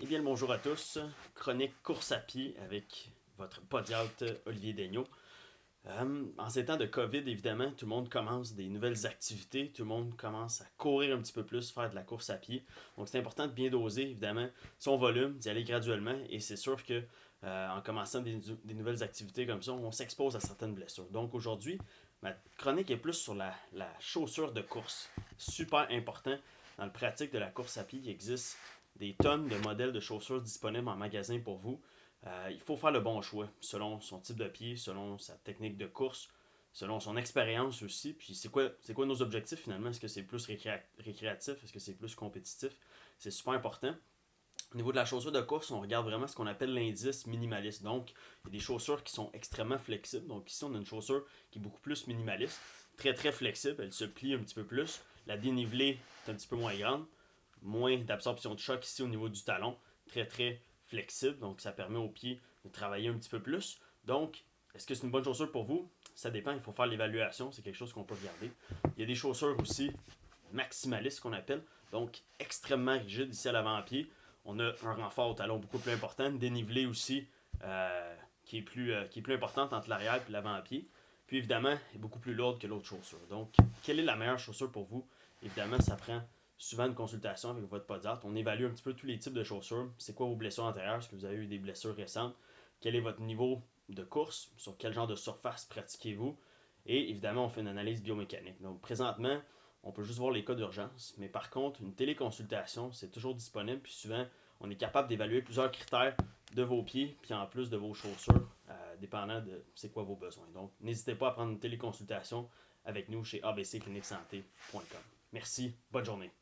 Bien le bonjour à tous. Chronique course à pied avec votre podiatre Olivier Daigneault. En ces temps de COVID, évidemment, tout le monde commence des nouvelles activités, tout le monde commence à courir un petit peu plus, faire de la course à pied. Donc c'est important de bien doser, évidemment, son volume, d'y aller graduellement. Et c'est sûr que en commençant des nouvelles activités comme ça, on s'expose à certaines blessures. Donc aujourd'hui, ma chronique est plus sur la chaussure de course. Super important dans le pratique de la course à pied. Il existe des tonnes de modèles de chaussures disponibles en magasin pour vous. Il faut faire le bon choix selon son type de pied, selon sa technique de course, selon son expérience aussi. Puis c'est quoi nos objectifs finalement? Est-ce que c'est plus récréatif? Est-ce que c'est plus compétitif? C'est super important. Au niveau de la chaussure de course, on regarde vraiment ce qu'on appelle l'indice minimaliste. Donc, il y a des chaussures qui sont extrêmement flexibles. Donc, ici, on a une chaussure qui est beaucoup plus minimaliste, très très flexible. Elle se plie un petit peu plus. La dénivelée est un petit peu moins grande. Moins d'absorption de choc ici au niveau du talon. Très très flexible. Donc, ça permet aux pieds de travailler un petit peu plus. Donc, est-ce que c'est une bonne chaussure pour vous? Ça dépend. Il faut faire l'évaluation. C'est quelque chose qu'on peut regarder. Il y a des chaussures aussi maximalistes qu'on appelle. Donc, extrêmement rigides ici à l'avant-pied. On a un renfort au talon beaucoup plus important, une dénivelée aussi qui est plus importante entre l'arrière et l'avant-pied. Puis évidemment, elle est beaucoup plus lourde que l'autre chaussure. Donc, quelle est la meilleure chaussure pour vous? Évidemment, ça prend souvent une consultation avec votre podiatre. On évalue un petit peu tous les types de chaussures. C'est quoi vos blessures antérieures? Est-ce que vous avez eu des blessures récentes? Quel est votre niveau de course? Sur quel genre de surface pratiquez-vous? Et évidemment, on fait une analyse biomécanique. Donc, présentement, on peut juste voir les cas d'urgence. Mais par contre, une téléconsultation, c'est toujours disponible. Puis souvent, on est capable d'évaluer plusieurs critères de vos pieds, puis en plus de vos chaussures, dépendant de c'est quoi vos besoins. Donc, n'hésitez pas à prendre une téléconsultation avec nous chez abccliniquesanté.com. Merci, bonne journée.